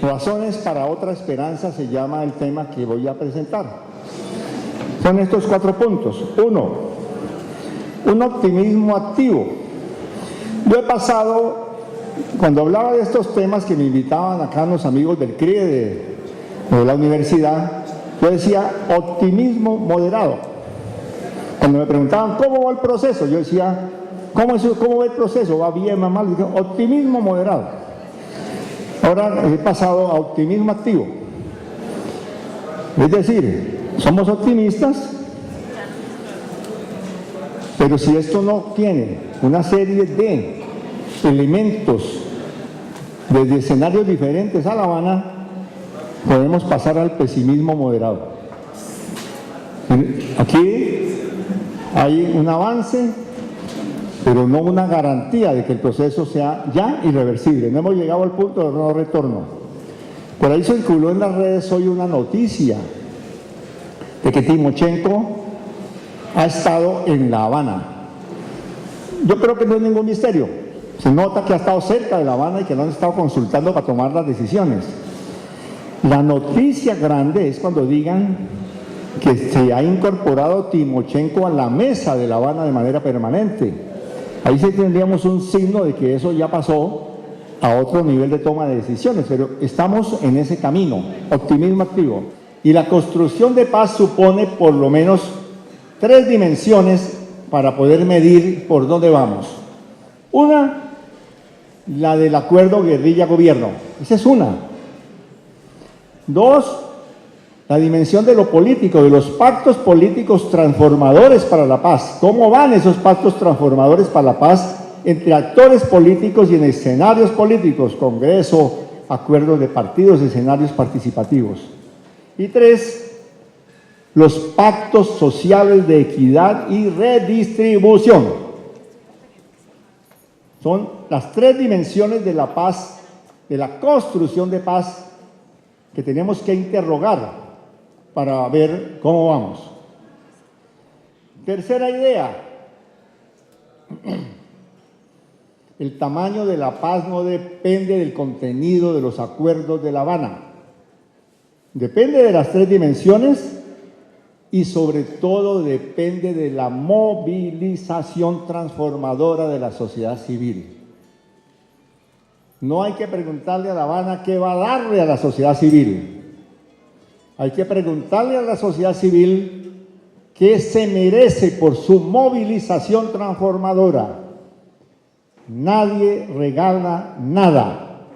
Razones para otra esperanza se llama el tema que voy a presentar. Son estos 4 puntos. 1. Un optimismo activo. Yo he pasado, cuando hablaba de estos temas que me invitaban acá los amigos del CRIE de la universidad, yo decía optimismo moderado. Cuando me preguntaban cómo va el proceso, yo decía, ¿cómo va el proceso? ¿Va bien, va mal? Dije, optimismo moderado. Ahora he pasado a optimismo activo. Es decir, somos optimistas, pero si esto no tiene una serie de elementos desde escenarios diferentes a La Habana, podemos pasar al pesimismo moderado. Aquí hay un avance, pero no una garantía de que el proceso sea ya irreversible. No hemos llegado al punto de no retorno. Por ahí circuló en las redes hoy una noticia de que Timochenko ha estado en La Habana. Yo creo que no es ningún misterio. Se nota que ha estado cerca de La Habana y que lo han estado consultando para tomar las decisiones. La noticia grande es cuando digan que se ha incorporado Timochenko a la mesa de La Habana de manera permanente. Ahí sí tendríamos un signo de que eso ya pasó a otro nivel de toma de decisiones, pero estamos en ese camino, optimismo activo. Y la construcción de paz supone por lo menos 3 dimensiones para poder medir por dónde vamos. Una, la del acuerdo guerrilla-gobierno. Esa es una. 2, la dimensión de lo político, de los pactos políticos transformadores para la paz. ¿Cómo van esos pactos transformadores para la paz entre actores políticos y en escenarios políticos? Congreso, acuerdos de partidos, escenarios participativos. Y 3, los pactos sociales de equidad y redistribución. Son las 3 dimensiones de la paz, de la construcción de paz, que tenemos que interrogar para ver cómo vamos. Tercera idea. El tamaño de la paz no depende del contenido de los acuerdos de La Habana. Depende de las 3 dimensiones y sobre todo depende de la movilización transformadora de la sociedad civil. No hay que preguntarle a La Habana qué va a darle a la sociedad civil. Hay que preguntarle a la sociedad civil qué se merece por su movilización transformadora. Nadie regala nada.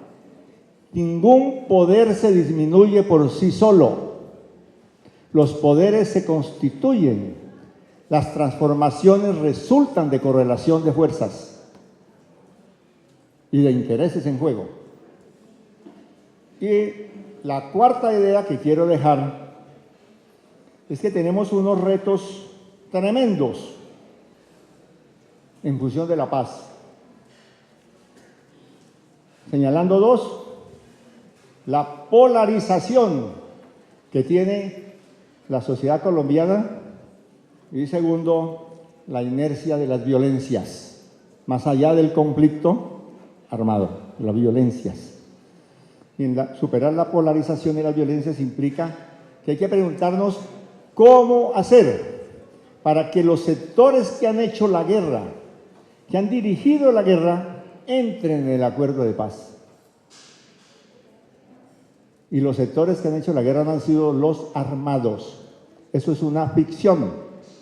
Ningún poder se disminuye por sí solo. Los poderes se constituyen. Las transformaciones resultan de correlación de fuerzas y de intereses en juego. Y la cuarta idea que quiero dejar es que tenemos unos retos tremendos en función de la paz. Señalando 2, la polarización que tiene la sociedad colombiana y segundo, la inercia de las violencias, más allá del conflicto armado, las violencias. Y superar la polarización y las violencias implica que hay que preguntarnos cómo hacer para que los sectores que han hecho la guerra, que han dirigido la guerra, entren en el acuerdo de paz. Y los sectores que han hecho la guerra no han sido los armados. Eso es una ficción,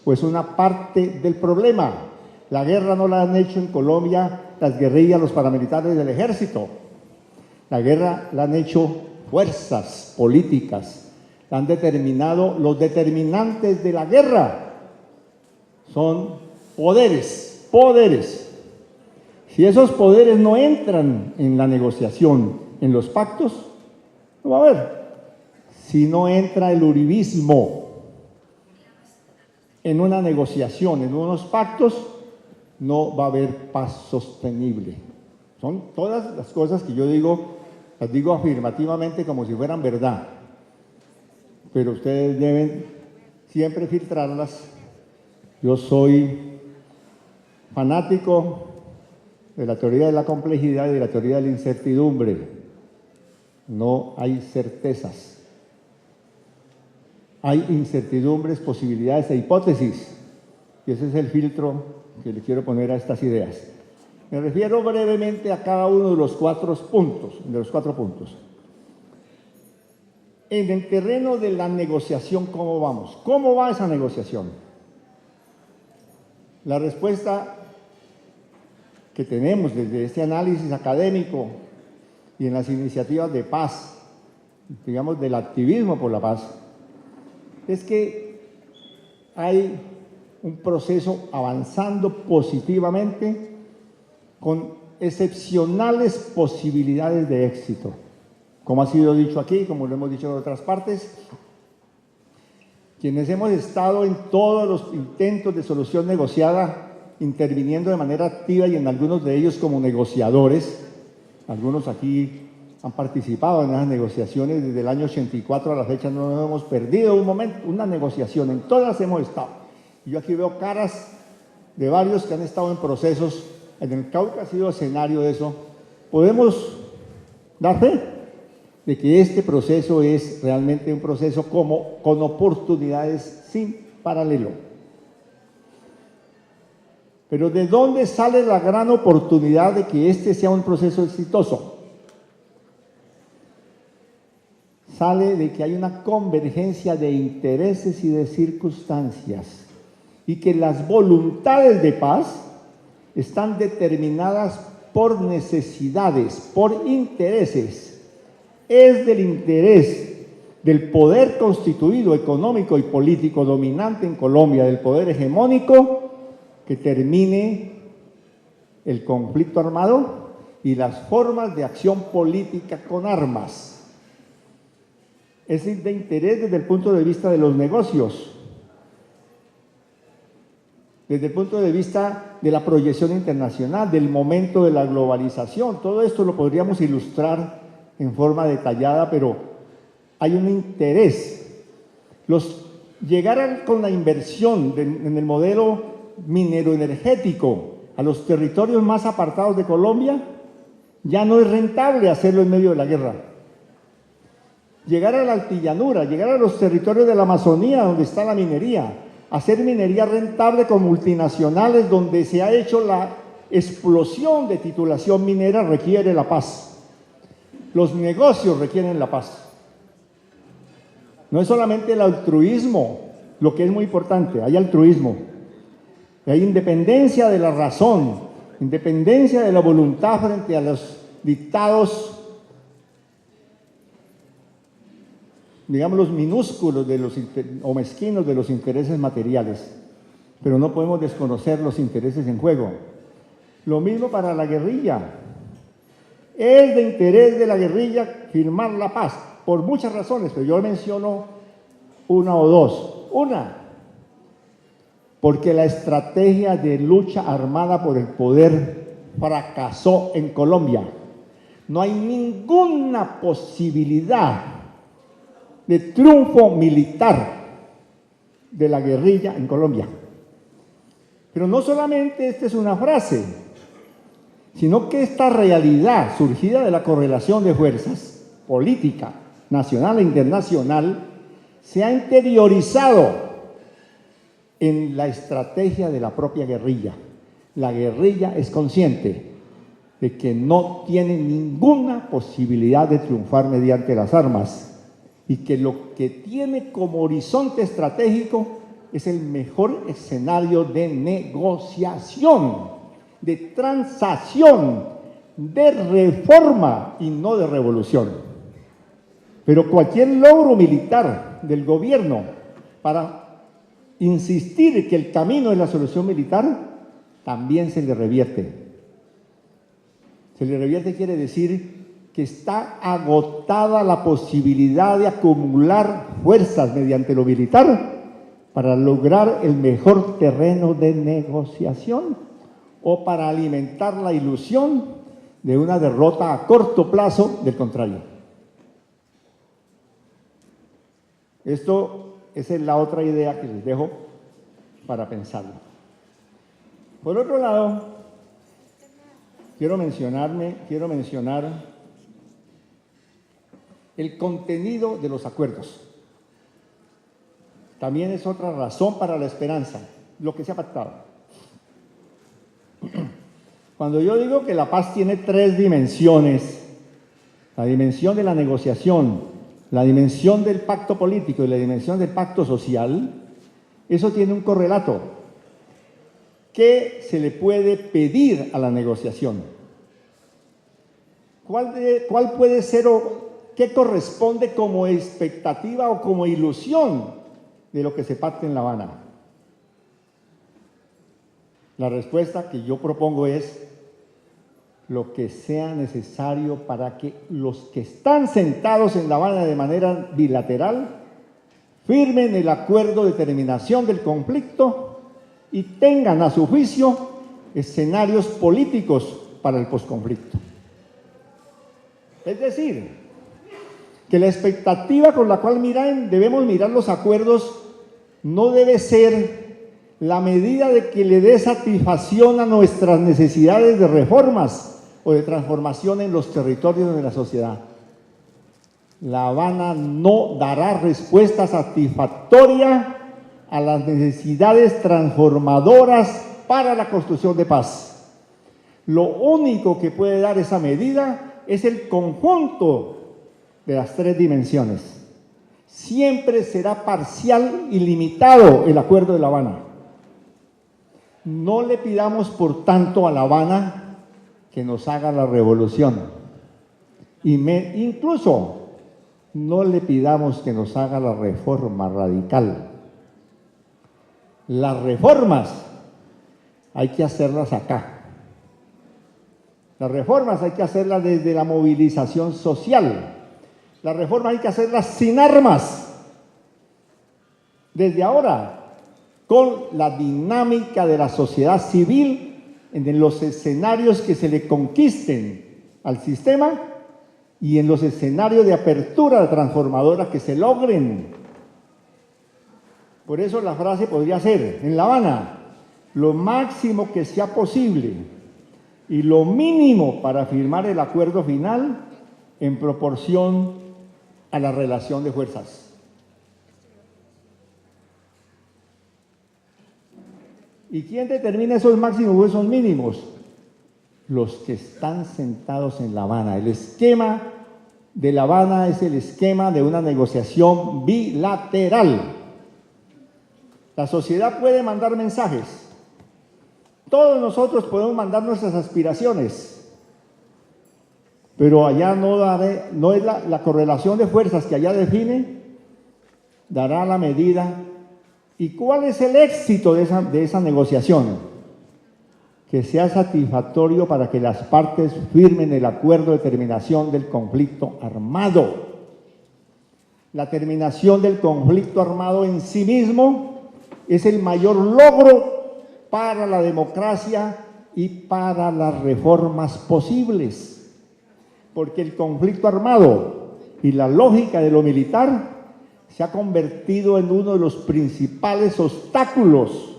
pues una parte del problema. La guerra no la han hecho en Colombia las guerrillas, los paramilitares del ejército. La guerra la han hecho fuerzas políticas. La han determinado los determinantes de la guerra. Son poderes, poderes. Si esos poderes no entran en la negociación, en los pactos, no va a haber. Si no entra el uribismo en una negociación, en unos pactos, no va a haber paz sostenible. Son todas las cosas que yo digo, las digo afirmativamente como si fueran verdad. Pero ustedes deben siempre filtrarlas. Yo soy fanático de la teoría de la complejidad y de la teoría de la incertidumbre. no hay certezas. Hay incertidumbres, posibilidades e hipótesis. Y ese es el filtro que le quiero poner a estas ideas. Me refiero brevemente a cada uno de los cuatro puntos. En el terreno de la negociación, ¿cómo vamos? ¿Cómo va esa negociación? La respuesta que tenemos desde este análisis académico y en las iniciativas de paz, digamos del activismo por la paz, es que hay un proceso avanzando positivamente con excepcionales posibilidades de éxito. Como ha sido dicho aquí, como lo hemos dicho en otras partes, quienes hemos estado en todos los intentos de solución negociada, interviniendo de manera activa y en algunos de ellos como negociadores, algunos aquí han participado en las negociaciones desde el año 84 a la fecha, no hemos perdido un momento, una negociación, en todas hemos estado. Y yo aquí veo caras de varios que han estado en procesos, en el Cauca ha sido escenario de eso. Podemos dar fe de que este proceso es realmente un proceso con oportunidades sin paralelo. Pero ¿de dónde sale la gran oportunidad de que este sea un proceso exitoso? Sale de que hay una convergencia de intereses y de circunstancias y que las voluntades de paz están determinadas por necesidades, por intereses. Es del interés del poder constituido económico y político dominante en Colombia, del poder hegemónico, que termine el conflicto armado y las formas de acción política con armas. Es de interés desde el punto de vista de los negocios, desde el punto de vista de la proyección internacional, del momento de la globalización. Todo esto lo podríamos ilustrar en forma detallada, pero hay un interés. Llegar con la inversión en el modelo minero-energético a los territorios más apartados de Colombia, ya no es rentable hacerlo en medio de la guerra. Llegar a la altillanura, llegar a los territorios de la Amazonía donde está la minería, hacer minería rentable con multinacionales donde se ha hecho la explosión de titulación minera requiere la paz. Los negocios requieren la paz. No es solamente el altruismo, lo que es muy importante, hay altruismo. Hay independencia de la razón, independencia de la voluntad frente a los dictados, digamos, los minúsculos o mezquinos de los intereses materiales. Pero no podemos desconocer los intereses en juego. Lo mismo para la guerrilla. Es de interés de la guerrilla firmar la paz, por muchas razones, pero yo menciono una o dos. Una, porque la estrategia de lucha armada por el poder fracasó en Colombia. No hay ninguna posibilidad de triunfo militar de la guerrilla en Colombia. Pero no solamente esta es una frase, sino que esta realidad surgida de la correlación de fuerzas política, nacional e internacional, se ha interiorizado en la estrategia de la propia guerrilla. La guerrilla es consciente de que no tiene ninguna posibilidad de triunfar mediante las armas y que lo que tiene como horizonte estratégico es el mejor escenario de negociación, de transacción, de reforma y no de revolución. Pero cualquier logro militar del gobierno para insistir que el camino es la solución militar, también se le revierte. Se le revierte quiere decir que está agotada la posibilidad de acumular fuerzas mediante lo militar para lograr el mejor terreno de negociación o para alimentar la ilusión de una derrota a corto plazo del contrario. Esa es la otra idea que les dejo para pensarlo. Por otro lado, quiero mencionar el contenido de los acuerdos. También es otra razón para la esperanza, lo que se ha pactado. Cuando yo digo que la paz tiene tres dimensiones, la dimensión de la negociación, la dimensión del pacto político y la dimensión del pacto social, eso tiene un correlato. ¿Qué se le puede pedir a la negociación? ¿Cuál puede ser o qué corresponde como expectativa o como ilusión de lo que se pacte en La Habana? La respuesta que yo propongo es lo que sea necesario para que los que están sentados en La Habana de manera bilateral firmen el acuerdo de terminación del conflicto y tengan a su juicio escenarios políticos para el posconflicto. Es decir, que la expectativa con la cual debemos mirar los acuerdos no debe ser la medida de que le dé satisfacción a nuestras necesidades de reformas o de transformación en los territorios de la sociedad. La Habana no dará respuesta satisfactoria a las necesidades transformadoras para la construcción de paz. Lo único que puede dar esa medida es el conjunto de las tres dimensiones. Siempre será parcial y limitado el acuerdo de La Habana. No le pidamos, por tanto, a La Habana que nos haga la revolución. Incluso no le pidamos que nos haga la reforma radical. Las reformas hay que hacerlas acá. Las reformas hay que hacerlas desde la movilización social. Las reformas hay que hacerlas sin armas. Desde ahora, con la dinámica de la sociedad civil en los escenarios que se le conquisten al sistema y en los escenarios de apertura transformadora que se logren. Por eso la frase podría ser, en La Habana, lo máximo que sea posible y lo mínimo para firmar el acuerdo final en proporción a la relación de fuerzas. ¿Y quién determina esos máximos o esos mínimos? Los que están sentados en La Habana. El esquema de La Habana es el esquema de una negociación bilateral. La sociedad puede mandar mensajes. Todos nosotros podemos mandar nuestras aspiraciones, pero allá no es la correlación de fuerzas que allá define, dará la medida. ¿Y cuál es el éxito de esa negociación? Que sea satisfactorio para que las partes firmen el acuerdo de terminación del conflicto armado. La terminación del conflicto armado en sí mismo es el mayor logro para la democracia y para las reformas posibles, porque el conflicto armado y la lógica de lo militar se ha convertido en uno de los principales obstáculos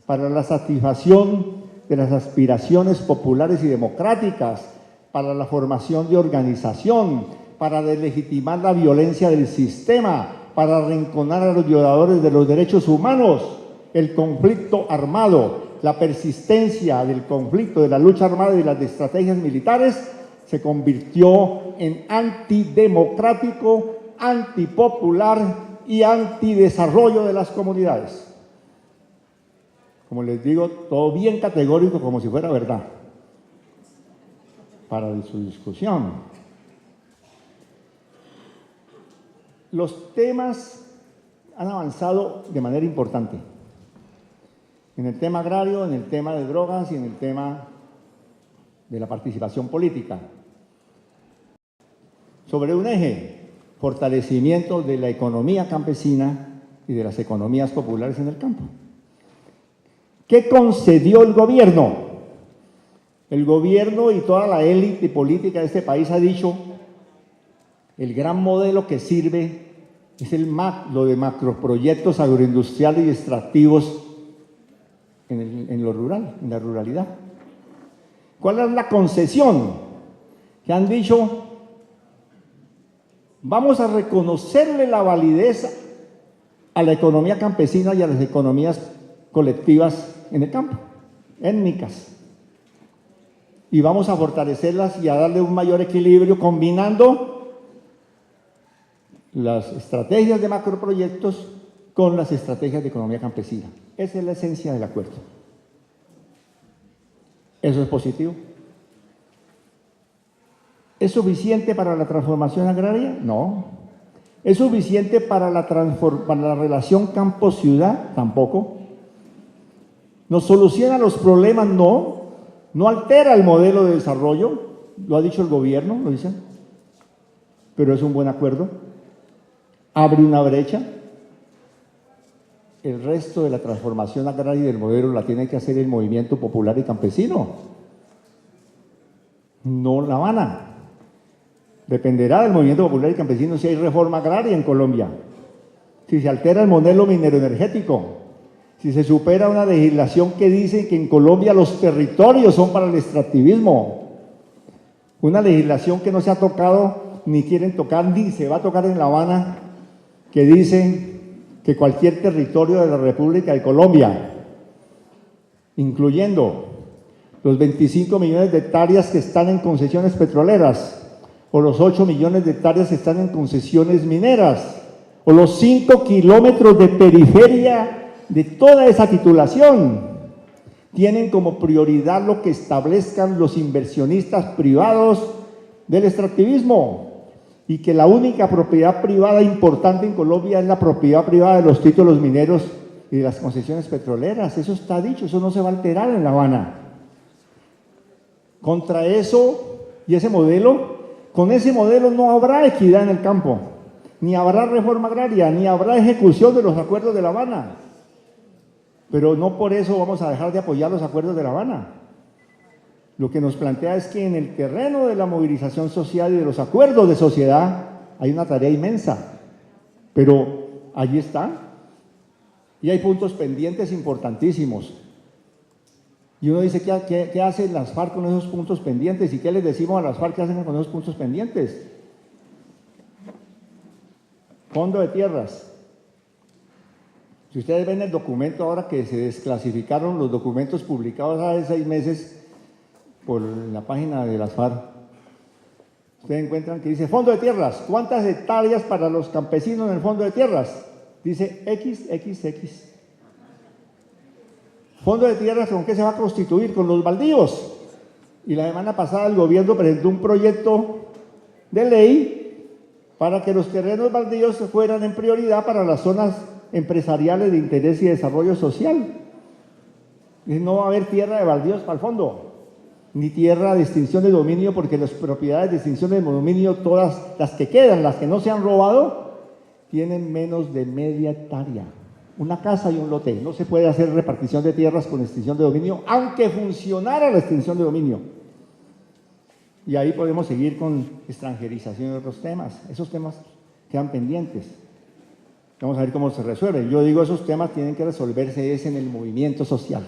para la satisfacción de las aspiraciones populares y democráticas, para la formación de organización, para deslegitimar la violencia del sistema, para arrinconar a los violadores de los derechos humanos. El conflicto armado, la persistencia del conflicto, de la lucha armada y las estrategias militares se convirtió en antidemocrático, antipopular y antidesarrollo de las comunidades. Como les digo, todo bien categórico, como si fuera verdad, para su discusión. Los temas han avanzado de manera importante. En el tema agrario, en el tema de drogas y en el tema de la participación política. Sobre un eje, fortalecimiento de la economía campesina y de las economías populares en el campo. ¿Qué concedió el gobierno? El gobierno y toda la élite política de este país ha dicho, el gran modelo que sirve es lo de macroproyectos agroindustriales y extractivos en lo rural, en la ruralidad. ¿Cuál es la concesión? Que han dicho, Vamos a reconocerle la validez a la economía campesina y a las economías colectivas en el campo, étnicas. Y vamos a fortalecerlas y a darle un mayor equilibrio combinando las estrategias de macroproyectos con las estrategias de economía campesina. Esa es la esencia del acuerdo. ¿Eso es positivo? ¿Es suficiente para la transformación agraria? No. ¿Es suficiente para la relación campo-ciudad? Tampoco. ¿Nos soluciona los problemas? No. ¿No altera el modelo de desarrollo? Lo ha dicho el gobierno, lo dicen. Pero es un buen acuerdo. Abre una brecha. El resto de la transformación agraria y del modelo la tiene que hacer el movimiento popular y campesino, no La Habana. Dependerá del movimiento popular y campesino si hay reforma agraria en Colombia, si se altera el modelo mineroenergético, si se supera una legislación que dice que en Colombia los territorios son para el extractivismo, una legislación que no se ha tocado, ni quieren tocar, ni se va a tocar en La Habana, que dice que cualquier territorio de la República de Colombia, incluyendo los 25 millones de hectáreas que están en concesiones petroleras, o los 8 millones de hectáreas que están en concesiones mineras, o los 5 kilómetros de periferia de toda esa titulación, tienen como prioridad lo que establezcan los inversionistas privados del extractivismo, y que la única propiedad privada importante en Colombia es la propiedad privada de los títulos mineros y de las concesiones petroleras. Eso está dicho, eso no se va a alterar en La Habana. Contra eso y ese modelo, con ese modelo no habrá equidad en el campo, ni habrá reforma agraria, ni habrá ejecución de los acuerdos de La Habana. Pero no por eso vamos a dejar de apoyar los acuerdos de La Habana. Lo que nos plantea es que en el terreno de la movilización social y de los acuerdos de sociedad hay una tarea inmensa, pero allí está. Y hay puntos pendientes importantísimos. Y uno dice, ¿qué hacen las FARC con esos puntos pendientes? ¿Y qué les decimos a las FARC que hacen con esos puntos pendientes? Fondo de tierras. Si ustedes ven el documento ahora que se desclasificaron los documentos publicados hace 6 meses, por la página de las FARC, ustedes encuentran que dice Fondo de Tierras, ¿cuántas hectáreas para los campesinos en el Fondo de Tierras? Dice XXX. Fondo de Tierras, ¿con qué se va a constituir? Con los baldíos. Y la semana pasada el gobierno presentó un proyecto de ley para que los terrenos baldíos fueran en prioridad para las zonas empresariales de interés y desarrollo social. Y no va a haber tierra de baldíos para el fondo, ni tierra de extinción de dominio, porque las propiedades de extinción de dominio, todas las que quedan, las que no se han robado, tienen menos de media hectárea. Una casa y un lote. No se puede hacer repartición de tierras con extinción de dominio, aunque funcionara la extinción de dominio. Y ahí podemos seguir con extranjerización de otros temas. Esos temas quedan pendientes. Vamos a ver cómo se resuelven. Yo digo, esos temas tienen que resolverse es en el movimiento social.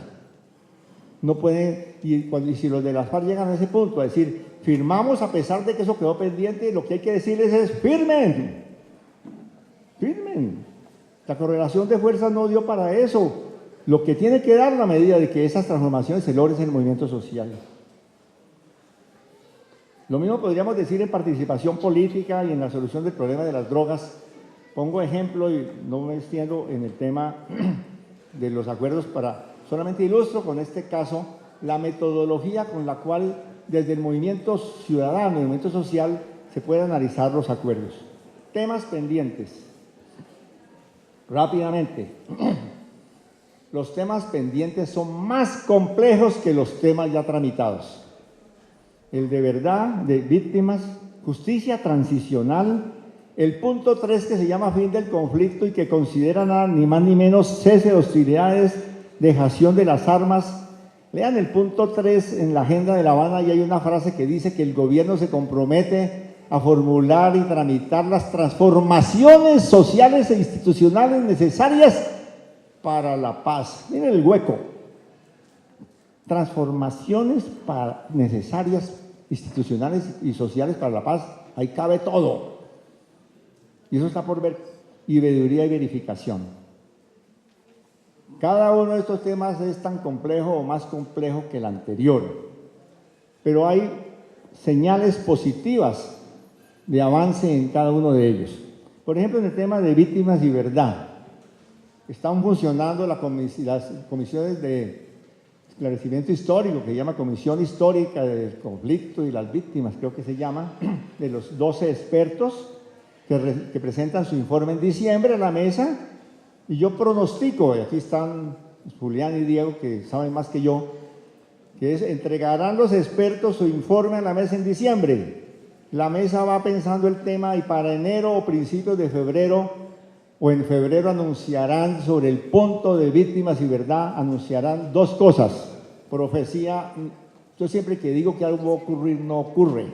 No pueden, y si los de las FARC llegan a ese punto, a decir, firmamos a pesar de que eso quedó pendiente, lo que hay que decirles es, firmen, firmen. La correlación de fuerzas no dio para eso. Lo que tiene que dar la medida de que esas transformaciones se logren es el movimiento social. Lo mismo podríamos decir en participación política y en la solución del problema de las drogas. Pongo ejemplo y no me extiendo en el tema de los acuerdos solamente ilustro con este caso la metodología con la cual desde el movimiento ciudadano, el movimiento social, se pueden analizar los acuerdos. Temas pendientes. Rápidamente. Los temas pendientes son más complejos que los temas ya tramitados. El de verdad, de víctimas, justicia transicional, el punto 3 que se llama fin del conflicto y que considera nada, ni más ni menos cese de hostilidades, dejación de las armas. Lean el punto 3 en la agenda de La Habana y hay una frase que dice que el gobierno se compromete a formular y tramitar las transformaciones sociales e institucionales necesarias para la paz. Miren el hueco. Transformaciones necesarias, institucionales y sociales para la paz. Ahí cabe todo. Y eso está por ver, y veeduría y verificación. Cada uno de estos temas es tan complejo o más complejo que el anterior, pero hay señales positivas de avance en cada uno de ellos. Por ejemplo, en el tema de víctimas y verdad, están funcionando las comisiones de esclarecimiento histórico, que se llama Comisión Histórica del Conflicto y las Víctimas, creo que se llama, de los 12 expertos que presentan su informe en diciembre a la mesa, y yo pronostico, y aquí están Julián y Diego que saben más que yo, que entregarán los expertos su informe a la mesa en diciembre. La mesa va pensando el tema y para enero o principios de febrero o en febrero anunciarán sobre el punto de víctimas y verdad, anunciarán dos cosas. Profecía, yo siempre que digo que algo va a ocurrir, no ocurre.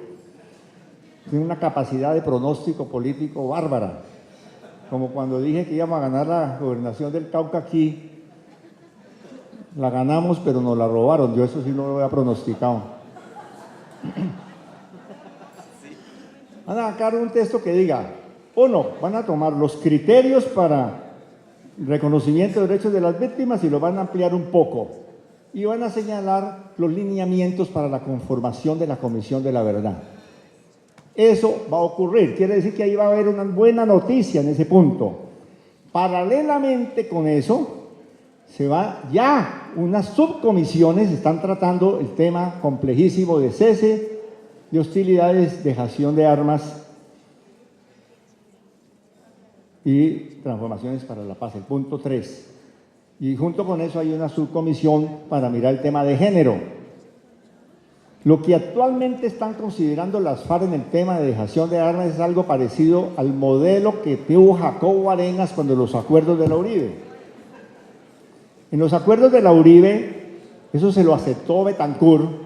Tiene una capacidad de pronóstico político bárbara. Como cuando dije que íbamos a ganar la gobernación del Cauca aquí, la ganamos pero nos la robaron, yo eso sí no lo había pronosticado. Van a sacar un texto que diga, uno, van a tomar los criterios para el reconocimiento de derechos de las víctimas y lo van a ampliar un poco. Y van a señalar los lineamientos para la conformación de la Comisión de la Verdad. Eso va a ocurrir, quiere decir que ahí va a haber una buena noticia en ese punto. Paralelamente con eso, se va ya, unas subcomisiones están tratando el tema complejísimo de cese de hostilidades, dejación de armas y transformaciones para la paz, el punto 3. Y junto con eso hay una subcomisión para mirar el tema de género. Lo que actualmente están considerando las FARC en el tema de dejación de armas es algo parecido al modelo que tuvo Jacobo Arenas cuando los acuerdos de la Uribe. En los acuerdos de la Uribe, eso se lo aceptó Betancur,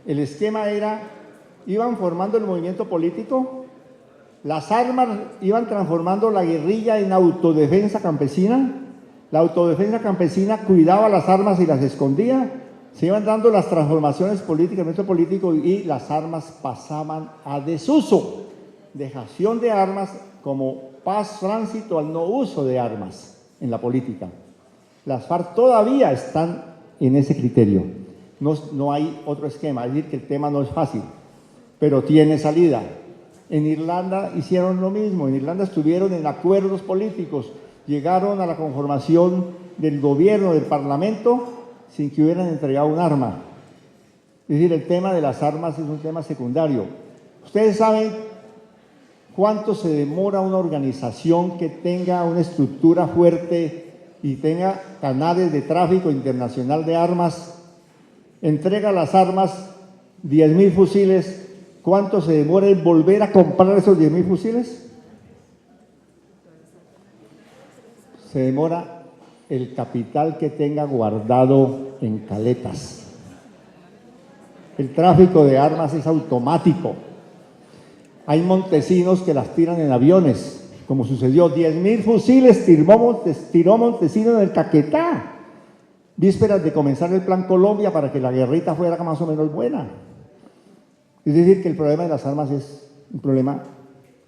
el esquema era, iban formando el movimiento político, las armas iban transformando la guerrilla en autodefensa campesina, la autodefensa campesina cuidaba las armas y las escondía, se iban dando las transformaciones políticas, el movimiento político, y las armas pasaban a desuso, dejación de armas como tránsito al no uso de armas en la política. Las FARC todavía están en ese criterio, no hay otro esquema, es decir, que el tema no es fácil, pero tiene salida. En Irlanda hicieron lo mismo, en Irlanda estuvieron en acuerdos políticos, llegaron a la conformación del gobierno, del parlamento, sin que hubieran entregado un arma. Es decir, el tema de las armas es un tema secundario. Ustedes saben cuánto se demora una organización que tenga una estructura fuerte y tenga canales de tráfico internacional de armas, entrega las armas, 10.000 fusiles, ¿cuánto se demora en volver a comprar esos 10.000 fusiles? Se demora el capital que tenga guardado en caletas. El tráfico de armas es automático. Hay montesinos que las tiran en aviones, como sucedió. 10.000 fusiles tiró Montesino en el Caquetá, vísperas de comenzar el Plan Colombia para que la guerrita fuera más o menos buena. Es decir, que el problema de las armas es un problema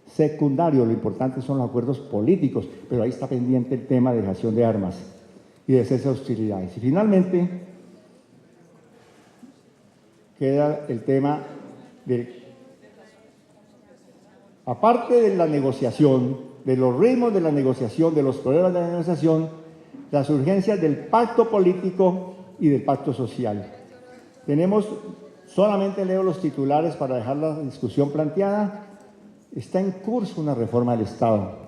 secundario, lo importante son los acuerdos políticos, pero ahí está pendiente el tema de dejación de armas y de cese de hostilidades. Y finalmente queda el tema de, aparte de la negociación, de los ritmos de la negociación, de los problemas de la negociación, las urgencias del pacto político y del pacto social. Tenemos, solamente leo los titulares para dejar la discusión planteada. Está en curso una reforma del Estado.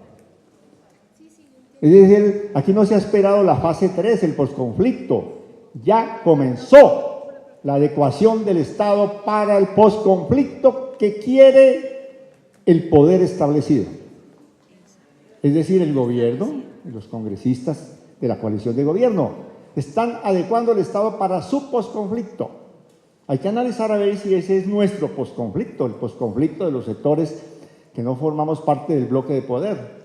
Es decir, aquí no se ha esperado la fase 3, el posconflicto. Ya comenzó la adecuación del Estado para el posconflicto que quiere el poder establecido. Es decir, el gobierno y los congresistas de la coalición de gobierno están adecuando el Estado para su posconflicto. Hay que analizar a ver si ese es nuestro posconflicto, el posconflicto de los sectores que no formamos parte del bloque de poder.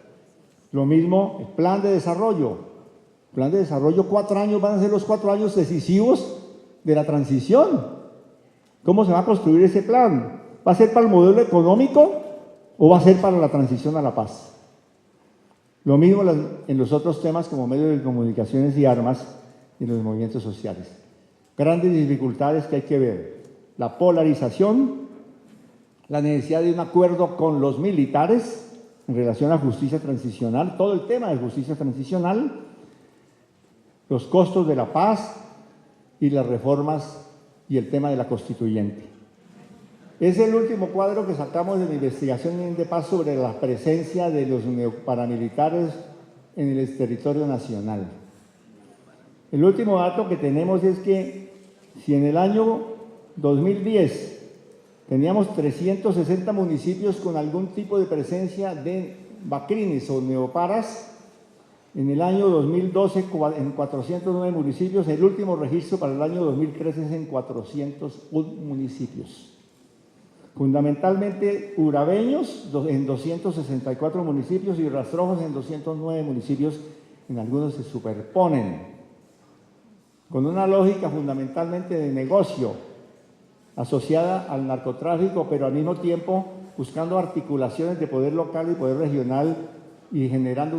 Lo mismo el plan de desarrollo. El plan de desarrollo, 4 años van a ser los 4 años decisivos de la transición. ¿Cómo se va a construir ese plan? ¿Va a ser para el modelo económico o va a ser para la transición a la paz. Lo mismo en los otros temas como medios de comunicaciones y armas y los movimientos sociales. Grandes dificultades que hay que ver. La polarización, la necesidad de un acuerdo con los militares en relación a justicia transicional, todo el tema de justicia transicional, los costos de la paz y las reformas y el tema de la constituyente. Es el último cuadro que sacamos de la investigación de paz sobre la presencia de los paramilitares en el territorio nacional. El último dato que tenemos es que si en el año 2010 teníamos 360 municipios con algún tipo de presencia de bacrines o neoparas, en el año 2012 en 409 municipios, el último registro para el año 2013 es en 401 municipios. Fundamentalmente urabeños en 264 municipios y rastrojos en 209 municipios, en algunos se superponen, con una lógica fundamentalmente de negocio asociada al narcotráfico, pero al mismo tiempo buscando articulaciones de poder local y poder regional y generando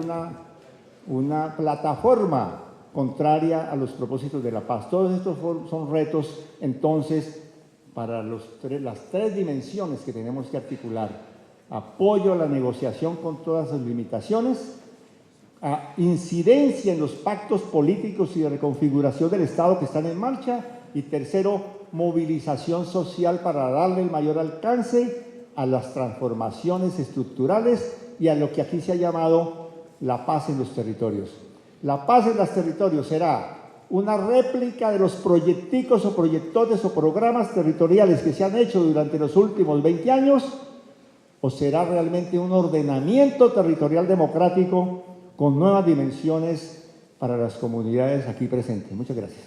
una plataforma contraria a los propósitos de la paz. Todos estos son retos, entonces, para las tres dimensiones que tenemos que articular: apoyo a la negociación con todas sus limitaciones, a incidencia en los pactos políticos y de reconfiguración del Estado que están en marcha, y tercero, movilización social para darle el mayor alcance a las transformaciones estructurales y a lo que aquí se ha llamado la paz en los territorios. La paz en los territorios será una réplica de los proyecticos o proyectones o programas territoriales que se han hecho durante los últimos 20 años, o será realmente un ordenamiento territorial democrático con nuevas dimensiones para las comunidades aquí presentes. Muchas gracias.